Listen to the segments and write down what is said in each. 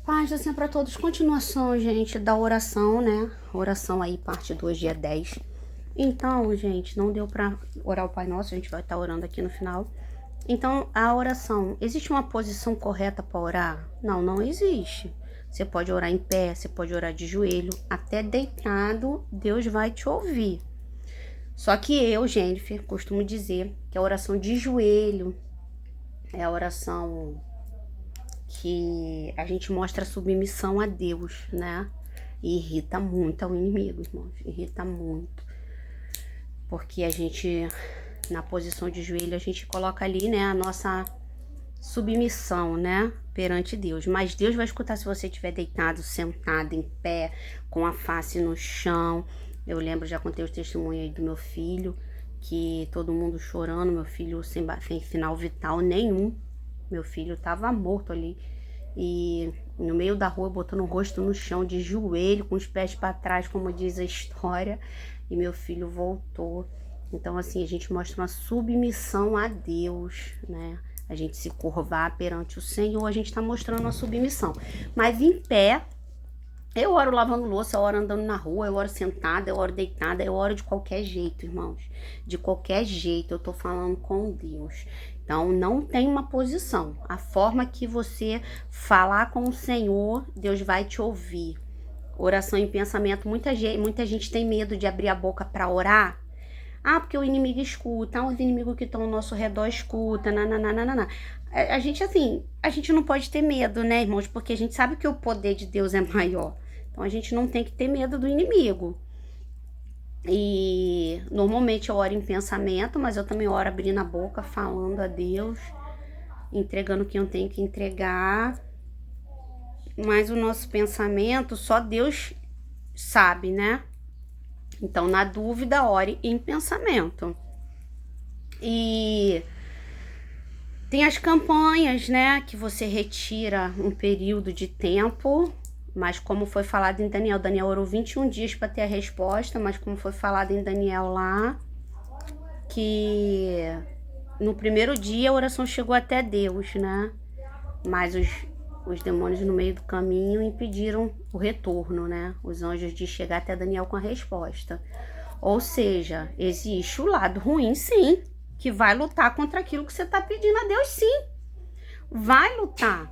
Paz assim para todos. Continuação, gente, da oração, né? Oração aí, parte 2, dia 10. Então, gente, não deu para orar o Pai Nosso, a gente vai estar orando aqui no final. Então, a oração, existe uma posição correta para orar? Não, não existe. Você pode orar em pé, você pode orar de joelho, até deitado, Deus vai te ouvir. Só que eu, Jennifer, costumo dizer que a oração de joelho é a oração que a gente mostra submissão a Deus, né? E irrita muito ao inimigo, irmãos. Irrita muito. Porque a gente, na posição de joelho, a gente coloca ali, né, a nossa submissão, né, perante Deus. Mas Deus vai escutar se você estiver deitado, sentado, em pé, com a face no chão. Eu lembro, já contei o testemunho aí do meu filho, que todo mundo chorando, meu filho sem sinal vital nenhum. Meu filho tava morto ali. E no meio da rua, botando o rosto no chão, de joelho, com os pés para trás, como diz a história. E meu filho voltou. Então, assim, a gente mostra uma submissão a Deus, né? A gente se curvar perante o Senhor, a gente tá mostrando uma submissão. Mas em pé, eu oro lavando louça, eu oro andando na rua, eu oro sentada, eu oro deitada, eu oro de qualquer jeito, irmãos. De qualquer jeito, eu tô falando com Deus. Então, não tem uma posição. A forma que você falar com o Senhor, Deus vai te ouvir. Oração em pensamento, muita gente tem medo de abrir a boca para orar. Ah, porque o inimigo escuta, os inimigos que estão ao nosso redor escutam, nananana. A gente, assim, a gente não pode ter medo, né, irmãos? Porque a gente sabe que o poder de Deus é maior. Então, a gente não tem que ter medo do inimigo. E normalmente eu oro em pensamento, mas eu também oro abrindo a boca, falando a Deus, entregando o que eu tenho que entregar. Mas o nosso pensamento, só Deus sabe, né? Então, na dúvida, ore em pensamento. E tem as campanhas, né? Que você retira um período de tempo. Mas como foi falado em Daniel, Daniel orou 21 dias para ter a resposta, mas como foi falado em Daniel lá, que no primeiro dia a oração chegou até Deus, né? Mas os demônios no meio do caminho impediram o retorno, né? Os anjos de chegar até Daniel com a resposta. Ou seja, existe o lado ruim, sim, que vai lutar contra aquilo que você está pedindo a Deus, sim. Vai lutar.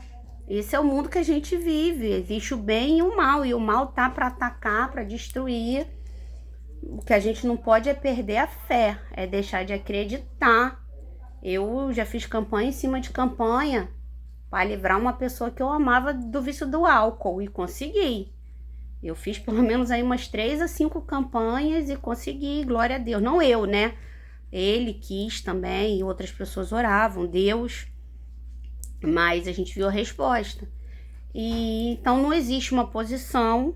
Esse é o mundo que a gente vive. Existe o bem e o mal. E o mal tá para atacar, para destruir. O que a gente não pode é perder a fé. É deixar de acreditar. Eu já fiz campanha em cima de campanha para livrar uma pessoa que eu amava do vício do álcool. E consegui. Eu fiz pelo menos aí umas 3 a 5 campanhas e consegui. Glória a Deus. Não eu, né? Ele quis também. E outras pessoas oravam. Deus... Mas a gente viu a resposta. E então não existe uma posição,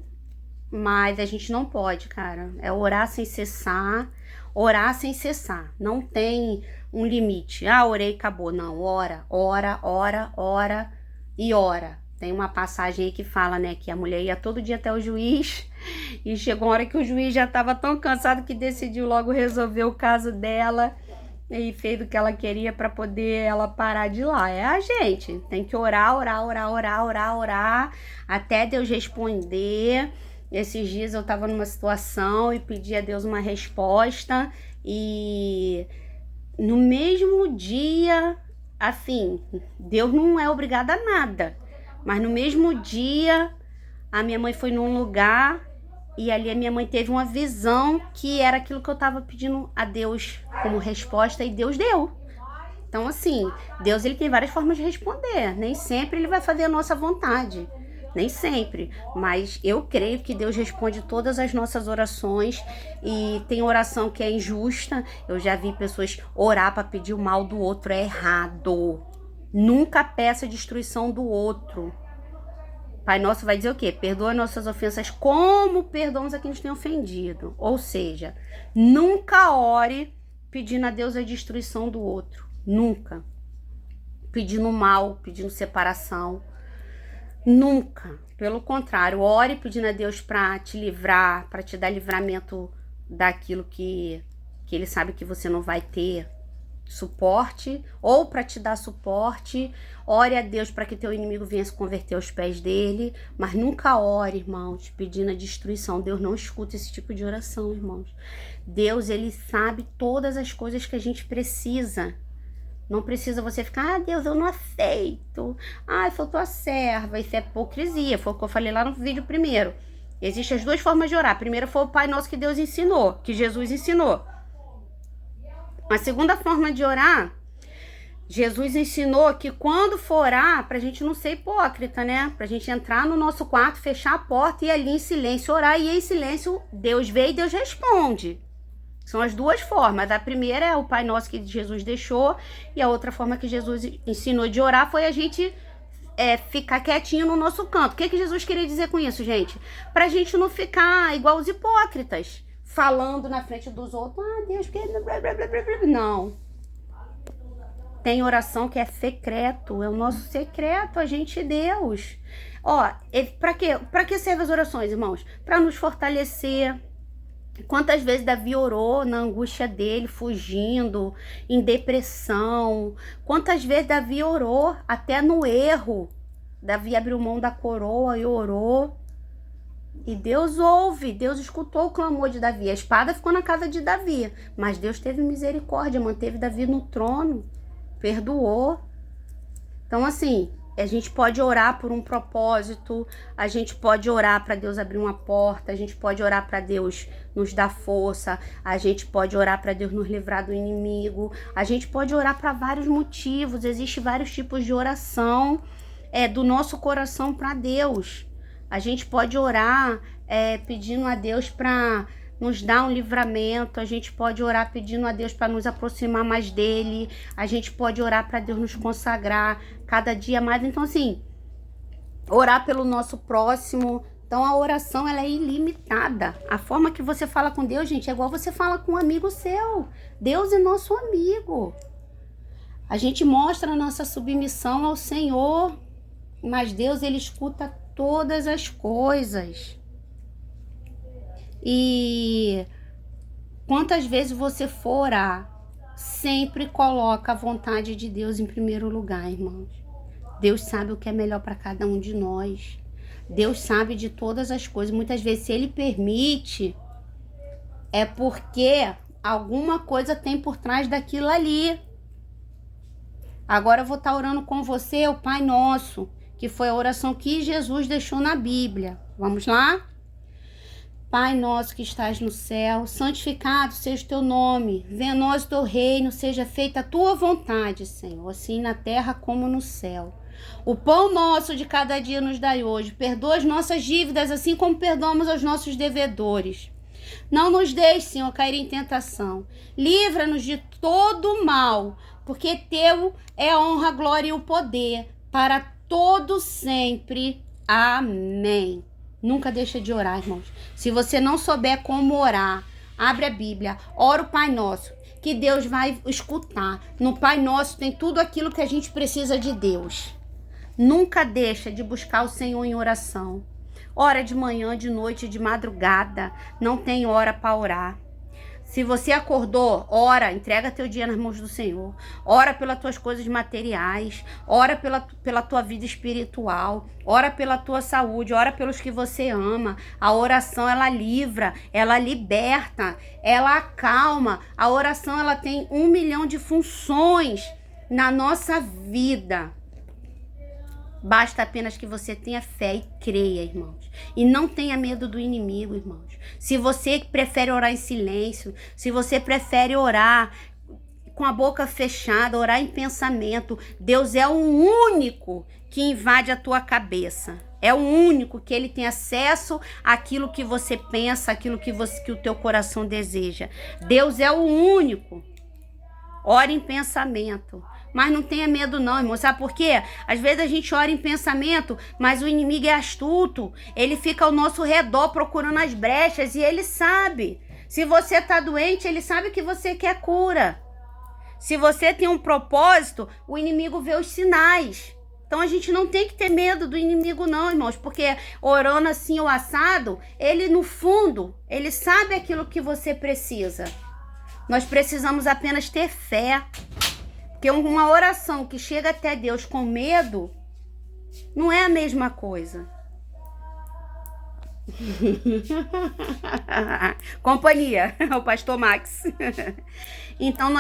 mas a gente não pode, cara. É orar sem cessar. Orar sem cessar. Não tem um limite. Ah, orei e acabou. Não, ora, ora, ora, ora e ora. Tem uma passagem aí que fala, né, que a mulher ia todo dia até o juiz e chegou uma hora que o juiz já estava tão cansado que decidiu logo resolver o caso dela. E fez o que ela queria para poder ela parar de lá. É a gente. Tem que orar, orar, orar, orar, orar, orar, até Deus responder. Esses dias eu tava numa situação e pedi a Deus uma resposta. E no mesmo dia, assim, Deus não é obrigado a nada. Mas no mesmo dia, a minha mãe foi num lugar... E ali a minha mãe teve uma visão que era aquilo que eu tava pedindo a Deus como resposta e Deus deu. Então assim, Deus ele tem várias formas de responder. Nem sempre ele vai fazer a nossa vontade. Nem sempre. Mas eu creio que Deus responde todas as nossas orações. E tem oração que é injusta. Eu já vi pessoas orar para pedir o mal do outro. É errado. Nunca peça a destruição do outro. Pai Nosso vai dizer o quê? Perdoa nossas ofensas como perdoamos a quem nos tem ofendido. Ou seja, nunca ore pedindo a Deus a destruição do outro. Nunca. Pedindo mal, pedindo separação. Nunca. Pelo contrário, ore pedindo a Deus para te livrar, para te dar livramento daquilo que Ele sabe que você não vai ter. suporte ou para te dar suporte. Ore a Deus para que teu inimigo venha se converter aos pés dele, mas nunca ore, irmãos, pedindo a destruição. Deus não escuta esse tipo de oração, irmãos. Deus, ele sabe todas as coisas que a gente precisa. Não precisa você ficar, Deus, eu não aceito. Eu sou tua serva. Isso é hipocrisia. Foi o que eu falei lá no vídeo primeiro. Existem as duas formas de orar. A primeira foi o Pai Nosso que Deus ensinou, que Jesus ensinou. A segunda forma de orar, Jesus ensinou que quando for orar, pra gente não ser hipócrita, né? Pra gente entrar no nosso quarto, fechar a porta e ir ali em silêncio orar. E em silêncio, Deus vê e Deus responde. São as duas formas. A primeira é o Pai Nosso que Jesus deixou. E a outra forma que Jesus ensinou de orar foi a gente ficar quietinho no nosso canto. O que Jesus queria dizer com isso, gente? Pra gente não ficar igual os hipócritas, falando na frente dos outros. Deus, que... Não. Tem oração que é secreto. É o nosso secreto, a gente e Deus. Pra quê? Pra que servem as orações, irmãos? Pra nos fortalecer. Quantas vezes Davi orou na angústia dele, fugindo, em depressão. Quantas vezes Davi orou até no erro. Davi abriu mão da coroa e orou. E Deus ouve, Deus escutou o clamor de Davi. A espada ficou na casa de Davi, mas Deus teve misericórdia, manteve Davi no trono, perdoou. Então, assim, a gente pode orar por um propósito, a gente pode orar para Deus abrir uma porta, a gente pode orar para Deus nos dar força, a gente pode orar para Deus nos livrar do inimigo, a gente pode orar para vários motivos. Existem vários tipos de oração do nosso coração para Deus. A gente pode orar pedindo a Deus para nos dar um livramento. A gente pode orar pedindo a Deus para nos aproximar mais dele. A gente pode orar para Deus nos consagrar cada dia mais. Então, assim, orar pelo nosso próximo. Então, a oração, ela é ilimitada. A forma que você fala com Deus, gente, é igual você fala com um amigo seu. Deus é nosso amigo. A gente mostra a nossa submissão ao Senhor, mas Deus, ele escuta todas as coisas. E quantas vezes você for orar, sempre coloca a vontade de Deus em primeiro lugar, irmãos. Deus sabe o que é melhor para cada um de nós. Deus sabe de todas as coisas. Muitas vezes, se ele permite, é porque alguma coisa tem por trás daquilo ali. Agora eu vou estar orando com você, o Pai Nosso, que foi a oração que Jesus deixou na Bíblia. Vamos lá? Pai nosso que estás no céu, santificado seja o teu nome. Venha a nós o teu reino, seja feita a tua vontade, Senhor, assim na terra como no céu. O pão nosso de cada dia nos dai hoje. Perdoa as nossas dívidas, assim como perdoamos aos nossos devedores. Não nos deixe, Senhor, cair em tentação. Livra-nos de todo mal, porque teu é a honra, a glória e o poder para todo sempre. Amém. Nunca deixa de orar, irmãos. Se você não souber como orar, abre a Bíblia, ora o Pai Nosso, que Deus vai escutar. No Pai Nosso tem tudo aquilo que a gente precisa de Deus. Nunca deixa de buscar o Senhor em oração. Ora de manhã, de noite, de madrugada. Não tem hora para orar. Se você acordou, ora, entrega teu dia nas mãos do Senhor. Ora pelas tuas coisas materiais. Ora pela tua vida espiritual. Ora pela tua saúde. Ora pelos que você ama. A oração, ela livra, ela liberta, ela acalma. A oração, ela tem 1 milhão de funções na nossa vida. Basta apenas que você tenha fé e creia, irmãos. E não tenha medo do inimigo, irmãos. Se você prefere orar em silêncio, se você prefere orar com a boca fechada, orar em pensamento, Deus é o único que invade a tua cabeça. É o único que ele tem acesso àquilo que você pensa, àquilo que o teu coração deseja. Deus é o único. Ore em pensamento. Mas não tenha medo não, irmão. Sabe por quê? Às vezes a gente ora em pensamento, mas o inimigo é astuto. Ele fica ao nosso redor procurando as brechas e ele sabe. Se você está doente, ele sabe que você quer cura. Se você tem um propósito, o inimigo vê os sinais. Então a gente não tem que ter medo do inimigo não, irmãos. Porque orando assim o assado, ele no fundo, ele sabe aquilo que você precisa. Nós precisamos apenas ter fé. Porque uma oração que chega até Deus com medo não é a mesma coisa. Companhia, o pastor Max. Então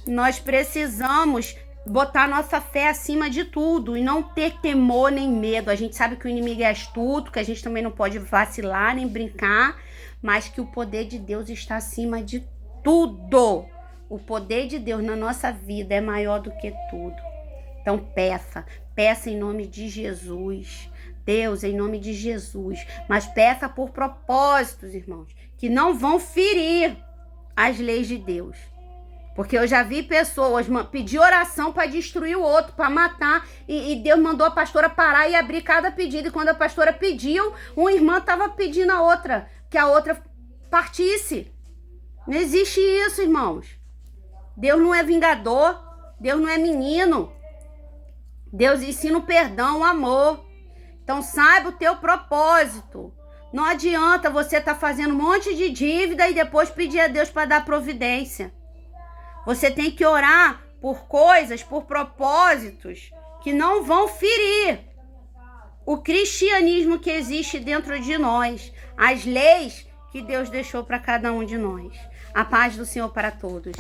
nós precisamos botar nossa fé acima de tudo e não ter temor nem medo. A gente sabe que o inimigo é astuto, que a gente também não pode vacilar nem brincar, mas que o poder de Deus está acima de tudo. O poder de Deus na nossa vida é maior do que tudo. Então peça em nome de Jesus. Deus, em nome de Jesus. Mas peça por propósitos, irmãos, que não vão ferir as leis de Deus. Porque eu já vi pessoas pedir oração para destruir o outro, para matar. E Deus mandou a pastora parar e abrir cada pedido. E quando a pastora pediu, uma irmã estava pedindo a outra, que a outra partisse. Não existe isso, irmãos. Deus não é vingador. Deus não é menino. Deus ensina o perdão, o amor. Então saiba o teu propósito. Não adianta você estar fazendo um monte de dívida e depois pedir a Deus para dar providência. Você tem que orar por coisas, por propósitos que não vão ferir o cristianismo que existe dentro de nós, as leis que Deus deixou para cada um de nós. A paz do Senhor para todos.